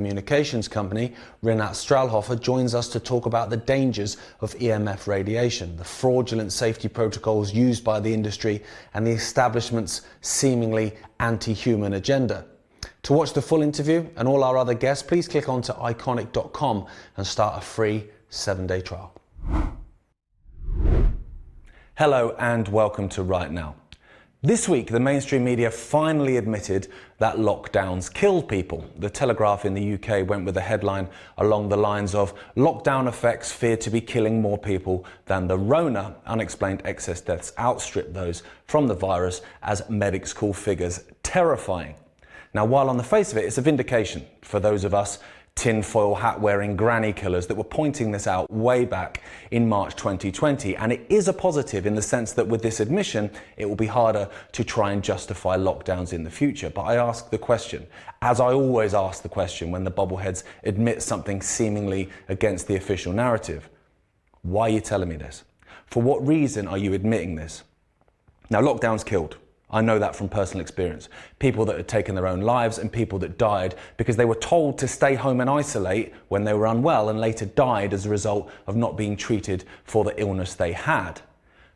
Telecommunications company, Rinat Strahlhofer, joins us to talk about the dangers of EMF radiation, the fraudulent safety protocols used by the industry, and the establishment's seemingly anti-human agenda. To watch the full interview and all our other guests, please click onto iconic.com and start a free 7-day trial. Hello and welcome to Right Now. This week, the mainstream media finally admitted that lockdowns killed people. The Telegraph in the UK went with a headline along the lines of "Lockdown effects feared to be killing more people than the Rona. Unexplained excess deaths outstrip those from the virus as medics call figures terrifying." Now, while on the face of it, it's a vindication for those of us tinfoil hat wearing granny killers that were pointing this out way back in March 2020. And it is a positive in the sense that with this admission, it will be harder to try and justify lockdowns in the future. But I ask the question, as I always ask the question when the bubbleheads admit something seemingly against the official narrative, why are you telling me this? For what reason are you admitting this? Now, lockdowns killed. I know that from personal experience. People that had taken their own lives and people that died because they were told to stay home and isolate when they were unwell and later died as a result of not being treated for the illness they had.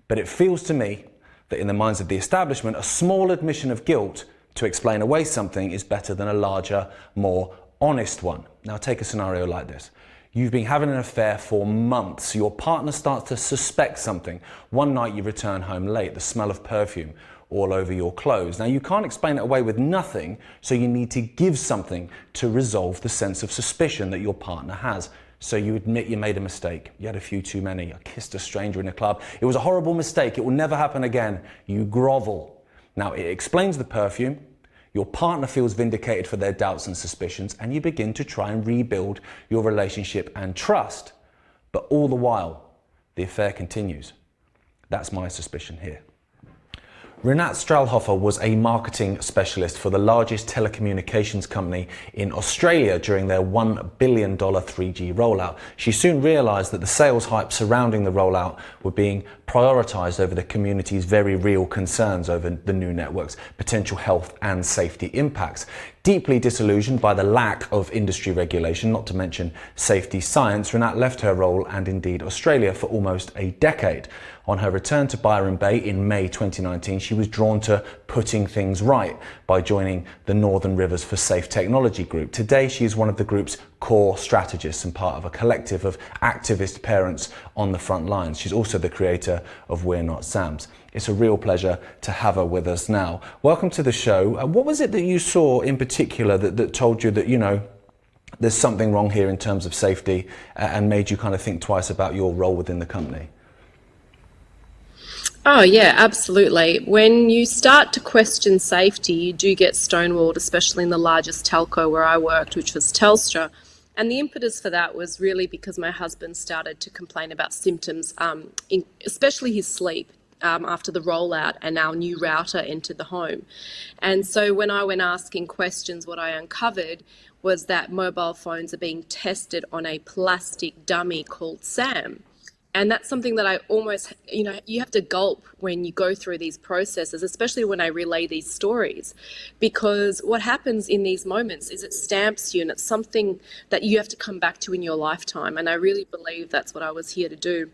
But it feels to me that in the minds of the establishment, a small admission of guilt to explain away something is better than a larger, more honest one. Now take a scenario like this. You've been having an affair for months. Your partner starts to suspect something. One night you return home late, the smell of perfume all over your clothes. Now, you can't explain it away with nothing, so you need to give something to resolve the sense of suspicion that your partner has. So you admit you made a mistake. You had a few too many. You kissed a stranger in a club. It was a horrible mistake. It will never happen again. You grovel. Now, it explains the perfume. Your partner feels vindicated for their doubts and suspicions, and you begin to try and rebuild your relationship and trust. But all the while, the affair continues. That's my suspicion here. Rinat Strahlhofer was a marketing specialist for the largest telecommunications company in Australia during their $1 billion 3G rollout. She soon realised that the sales hype surrounding the rollout were being prioritised over the community's very real concerns over the new network's potential health and safety impacts. Deeply disillusioned by the lack of industry regulation, not to mention safety science, Rinat left her role and indeed Australia for almost a decade. On her return to Byron Bay in May 2019, she was drawn to putting things right by joining the Northern Rivers for Safe Technology group. Today, she is one of the group's core strategists and part of a collective of activist parents on the front lines. She's also the creator of We're Not Sams. It's a real pleasure to have her with us now. Welcome to the show. What was it that you saw in particular that told you that, you know, there's something wrong here in terms of safety and made you kind of think twice about your role within the company? Oh yeah, absolutely. When you start to question safety, you do get stonewalled, especially in the largest telco where I worked, which was Telstra. And the impetus for that was really because my husband started to complain about symptoms, especially his sleep. After the rollout and our new router entered the home. And so when I went asking questions, what I uncovered was that mobile phones are being tested on a plastic dummy called Sam. And that's something that I almost, you have to gulp when you go through these processes, especially when I relay these stories, because what happens in these moments is it stamps you, and it's something that you have to come back to in your lifetime. And I really believe that's what I was here to do.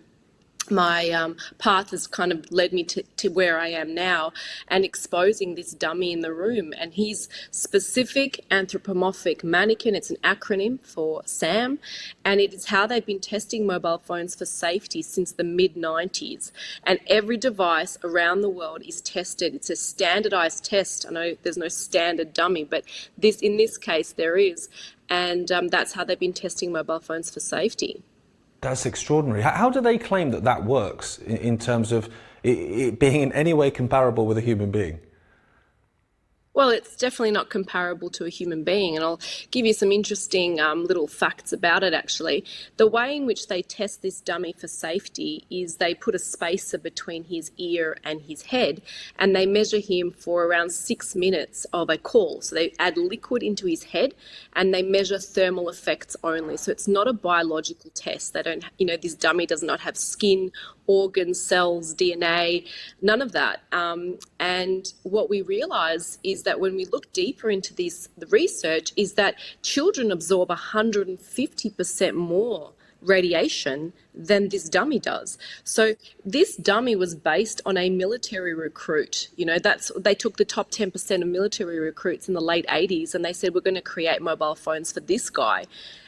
My path has kind of led me to where I am now, and exposing this dummy in the room. And he's specific anthropomorphic mannequin. It's an acronym for SAM, and it is how they've been testing mobile phones for safety since the mid-90s. And every device around the world is tested. It's a standardized test. I know there's no standard dummy, but in this case there is. And that's how they've been testing mobile phones for safety. That's extraordinary. How do they claim that that works in terms of it being in any way comparable with a human being? Well, it's definitely not comparable to a human being, and I'll give you some interesting little facts about it, actually. The way in which they test this dummy for safety is they put a spacer between his ear and his head, and they measure him for around 6 minutes of a call. So they add liquid into his head, and they measure thermal effects only. So it's not a biological test. They don't, this dummy does not have skin organs, cells, DNA, none of that. And what we realize is that when we look deeper into the research, is that children absorb 150% more radiation than this dummy does. So this dummy was based on a military recruit. They took the top 10% of military recruits in the late 80s and they said, we're going to create mobile phones for this guy.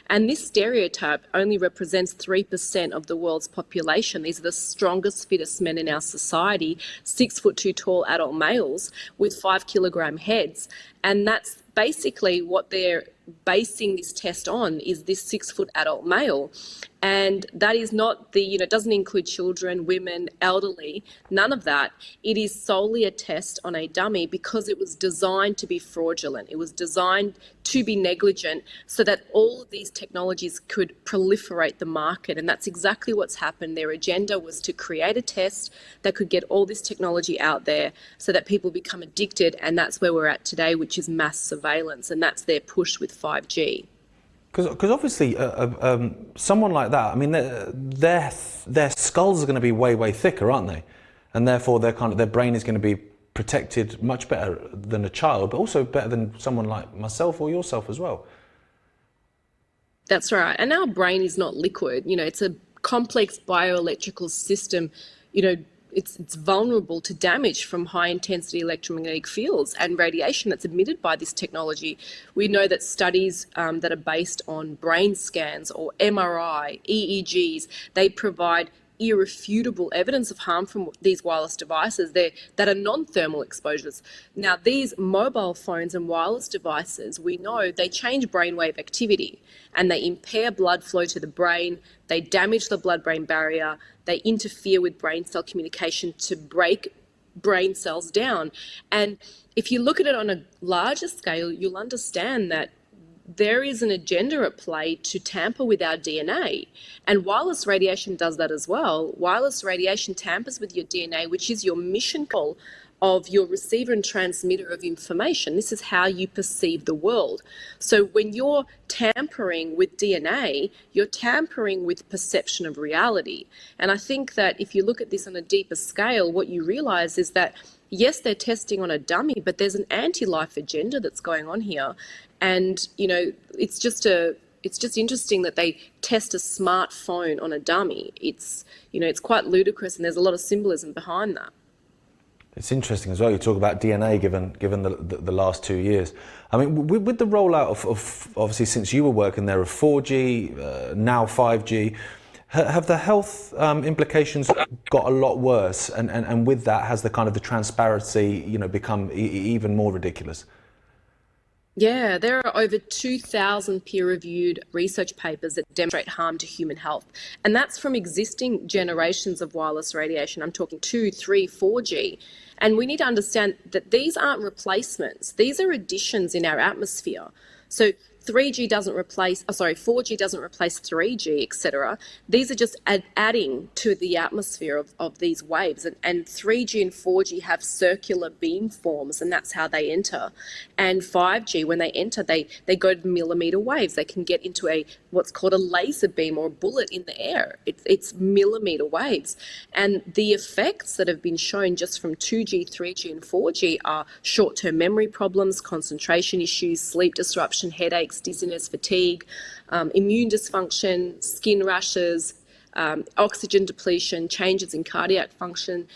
And this stereotype only represents 3% of the world's population. These are the strongest, fittest men in our society, 6'2" tall adult males with 5-kilogram heads. And that's basically what they're basing this test on, is this 6-foot adult male. And that is not it doesn't include children, women, elderly, none of that. It is solely a test on a dummy because it was designed to be fraudulent. It was designed to be negligent so that all of these technologies could proliferate the market. And that's exactly what's happened. Their agenda was to create a test that could get all this technology out there so that people become addicted. And that's where we're at today, which is mass surveillance. And that's their push with 5G. Because obviously, someone like that, I mean, their skulls are going to be way thicker, aren't they? And therefore, their brain is going to be protected much better than a child, but also better than someone like myself or yourself as well. That's right. And our brain is not liquid. It's a complex bioelectrical system. It's vulnerable to damage from high-intensity electromagnetic fields and radiation that's emitted by this technology. We know that studies that are based on brain scans or MRI, EEGs, they provide irrefutable evidence of harm from these wireless devices that are non-thermal exposures. Now, these mobile phones and wireless devices, we know they change brainwave activity and they impair blood flow to the brain, they damage the blood-brain barrier, they interfere with brain cell communication to break brain cells down. And if you look at it on a larger scale, you'll understand that there is an agenda at play to tamper with our DNA. And wireless radiation does that as well. Wireless radiation tampers with your DNA, which is your mission call of your receiver and transmitter of information. This is how you perceive the world. So when you're tampering with DNA, you're tampering with perception of reality. And I think that if you look at this on a deeper scale, what you realize is that, yes, they're testing on a dummy, but there's an anti-life agenda that's going on here. And, it's just interesting that they test a smartphone on a dummy. It's quite ludicrous, and there's a lot of symbolism behind that. It's interesting as well. You talk about DNA, given the last 2 years. I mean, with the rollout of obviously since you were working there of 4G, now 5G, have the health implications got a lot worse? And with that, has the transparency, become even more ridiculous? Yeah, there are over 2,000 peer-reviewed research papers that demonstrate harm to human health. And that's from existing generations of wireless radiation. I'm talking 2, 3, 4G. And we need to understand that these aren't replacements. These are additions in our atmosphere. So 4G doesn't replace 3G, etc. These are just adding to the atmosphere of these waves. And 3G and 4G have circular beamforms, and that's how they enter. And 5G, when they enter, they go to millimeter waves. They can get into what's called a laser beam or a bullet in the air. It's millimeter waves. And the effects that have been shown just from 2G, 3G and 4G are short-term memory problems, concentration issues, sleep disruption, headaches, dizziness, fatigue, immune dysfunction, skin rashes, oxygen depletion, changes in cardiac function,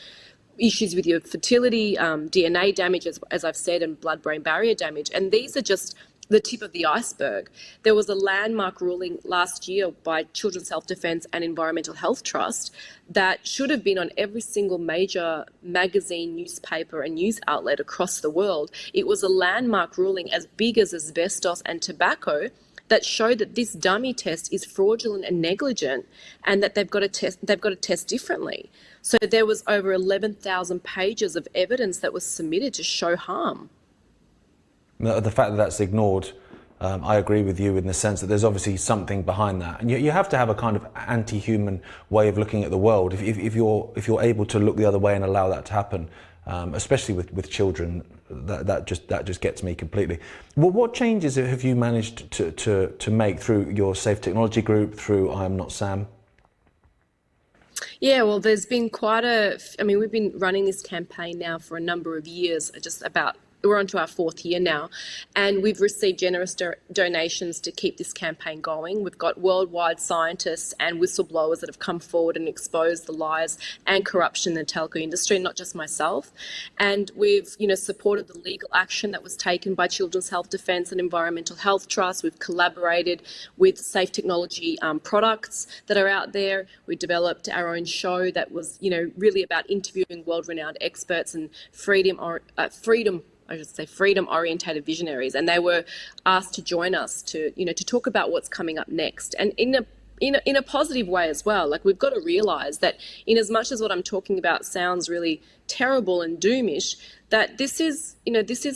issues with your fertility, DNA damage, as I've said, and blood-brain barrier damage. And these are just the tip of the iceberg. There was a landmark ruling last year by Children's Health Defence and Environmental Health Trust that should have been on every single major magazine, newspaper and news outlet across the world. It was a landmark ruling as big as asbestos and tobacco that showed that this dummy test is fraudulent and negligent, and that they've got to test differently. So there was over 11,000 pages of evidence that was submitted to show harm. The fact that that's ignored, I agree with you in the sense that there's obviously something behind that, and you have to have a kind of anti-human way of looking at the world. If you're able to look the other way and allow that to happen, especially with children, that just gets me completely. Well, what changes have you managed to make through your Safe Technology group, through I Am Not Sam? Yeah, well, there's been I mean, we've been running this campaign now for a number of years, we're on to our fourth year now, and we've received generous donations to keep this campaign going. We've got worldwide scientists and whistleblowers that have come forward and exposed the lies and corruption in the telco industry, not just myself. And we've, supported the legal action that was taken by Children's Health Defence and Environmental Health Trust. We've collaborated with safe technology products that are out there. We developed our own show that was, really about interviewing world-renowned experts and freedom-orientated visionaries, and they were asked to join us to talk about what's coming up next, and in a positive way as well. Like, we've got to realise that, in as much as what I'm talking about sounds really terrible and doomish, that this is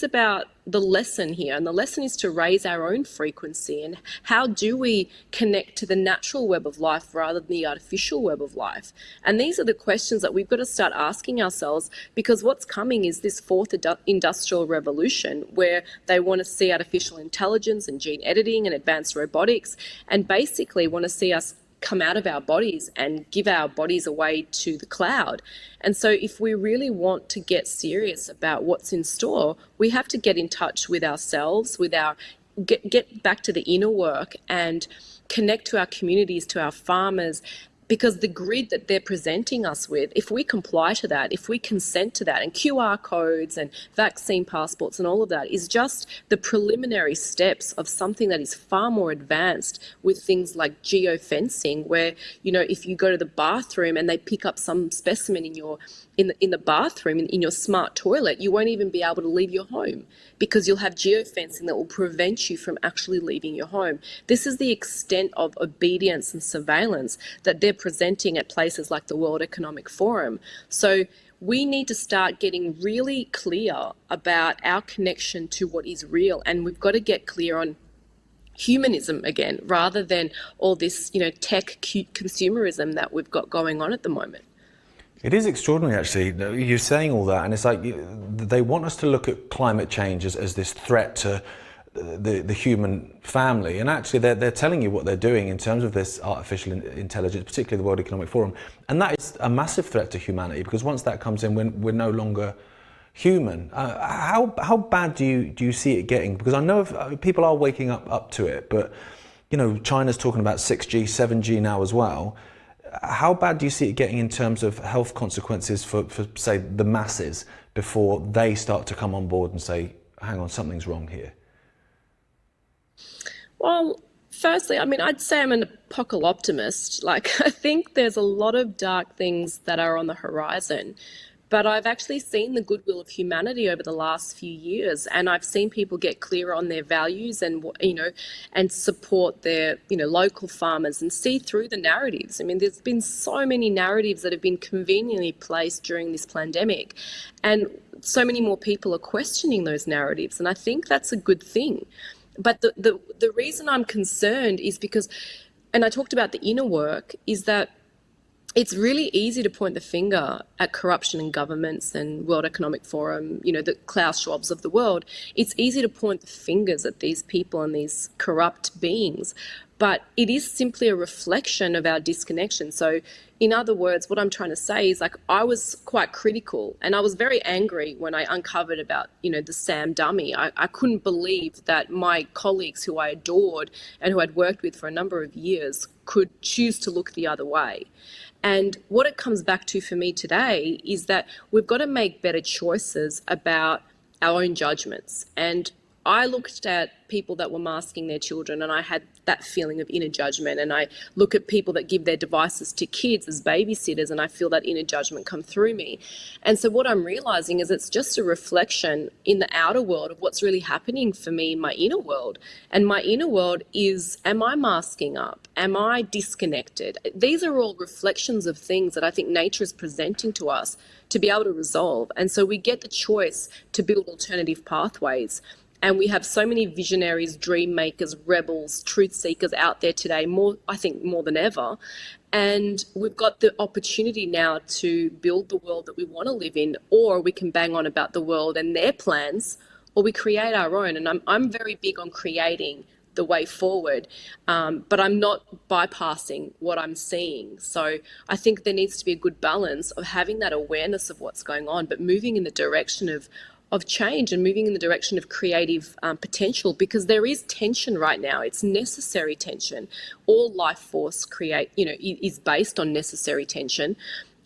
about the lesson here, and the lesson is to raise our own frequency. And how do we connect to the natural web of life rather than the artificial web of life? And these are the questions that we've got to start asking ourselves, because what's coming is this fourth industrial revolution, where they want to see artificial intelligence and gene editing and advanced robotics, and basically want to see us come out of our bodies and give our bodies away to the cloud. And so if we really want to get serious about what's in store, we have to get in touch with ourselves, get back to the inner work and connect to our communities, to our farmers, because the grid that they're presenting us with, if we comply to that, if we consent to that, and QR codes and vaccine passports and all of that is just the preliminary steps of something that is far more advanced, with things like geofencing, where, if you go to the bathroom and they pick up some specimen in the bathroom, in your smart toilet, you won't even be able to leave your home, because you'll have geofencing that will prevent you from actually leaving your home. This is the extent of obedience and surveillance that they're presenting at places like the World Economic Forum. So we need to start getting really clear about our connection to what is real, and we've got to get clear on humanism again, rather than all this, tech consumerism that we've got going on at the moment. It is extraordinary, actually. You're saying all that, and it's like they want us to look at climate change as this threat to the human family, and actually they're telling you what they're doing in terms of this artificial intelligence, particularly the World Economic Forum, and that is a massive threat to humanity, because once that comes in, we're no longer human. How bad do you see it getting? Because I know people are waking up to it, but China's talking about 6G, 7G now as well. How bad do you see it getting in terms of health consequences for say, the masses, before they start to come on board and say, hang on, something's wrong here? Well, firstly, I mean, I'd say I'm an apocalyptimist. Like, I think there's a lot of dark things that are on the horizon. But I've actually seen the goodwill of humanity over the last few years, and I've seen people get clearer on their values and, and support their, local farmers and see through the narratives. I mean, there's been so many narratives that have been conveniently placed during this pandemic, and so many more people are questioning those narratives, and I think that's a good thing. But the reason I'm concerned is because, and I talked about the inner work, is that it's really easy to point the finger at corruption in governments and World Economic Forum, the Klaus Schwabs of the world. It's easy to point the fingers at these people and these corrupt beings, but it is simply a reflection of our disconnection. So, in other words, what I'm trying to say is, like, I was quite critical, and I was very angry when I uncovered about, the Sam dummy. I couldn't believe that my colleagues, who I adored and who I'd worked with for a number of years, could choose to look the other way. And what it comes back to for me today is that we've got to make better choices about our own judgments. And I looked at people that were masking their children, and I had that feeling of inner judgment. And I look at people that give their devices to kids as babysitters, and I feel that inner judgment come through me. And so what I'm realizing is it's just a reflection in the outer world of what's really happening for me in my inner world. And my inner world is, am I masking up? Am I disconnected? These are all reflections of things that I think nature is presenting to us to be able to resolve. And so we get the choice to build alternative pathways. And we have so many visionaries, dream makers, rebels, truth seekers out there today, I think more than ever. And we've got the opportunity now to build the world that we want to live in, or we can bang on about the world and their plans, or we create our own. And I'm very big on creating the way forward. But I'm not bypassing what I'm seeing. So I think there needs to be a good balance of having that awareness of what's going on, but moving in the direction of change and moving in the direction of creative potential, because there is tension right now. It's necessary tension. All life force is based on necessary tension.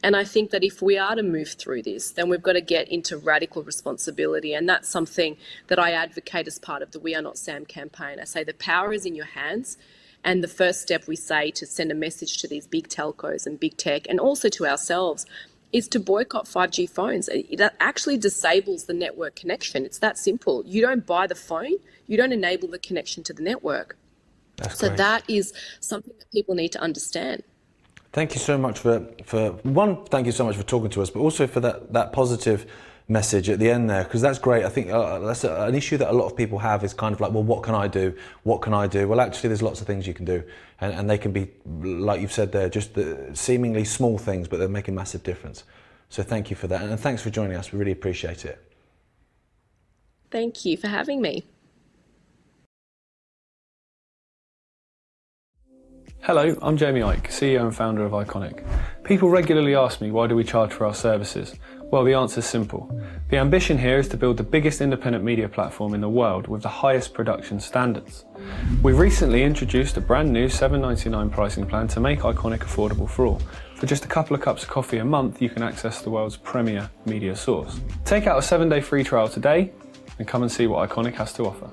And I think that if we are to move through this, then we've got to get into radical responsibility. And that's something that I advocate as part of the We Are Not Sam campaign. I say the power is in your hands. And the first step we say to send a message to these big telcos and big tech, and also to ourselves, is to boycott 5G phones. That actually disables the network connection. It's that simple. You don't buy the phone, you don't enable the connection to the network. So that is something that people need to understand. Thank you so much thank you so much for talking to us, but also for that positive message at the end there, because that's great. I think that's an issue that a lot of people have, is kind of like, well, what can I do? What can I do? Well, actually, there's lots of things you can do, and they can be, like you've said there, just the seemingly small things, but they're making a massive difference. So thank you for that, and thanks for joining us. We really appreciate it. Thank you for having me. Hello, I'm Jamie Ike, CEO and founder of Iconic. People regularly ask me, why do we charge for our services? Well, the answer is simple. The ambition here is to build the biggest independent media platform in the world with the highest production standards. We've recently introduced a brand new $7.99 pricing plan to make Iconic affordable for all. For just a couple of cups of coffee a month, you can access the world's premier media source. Take out a 7-day free trial today and come and see what Iconic has to offer.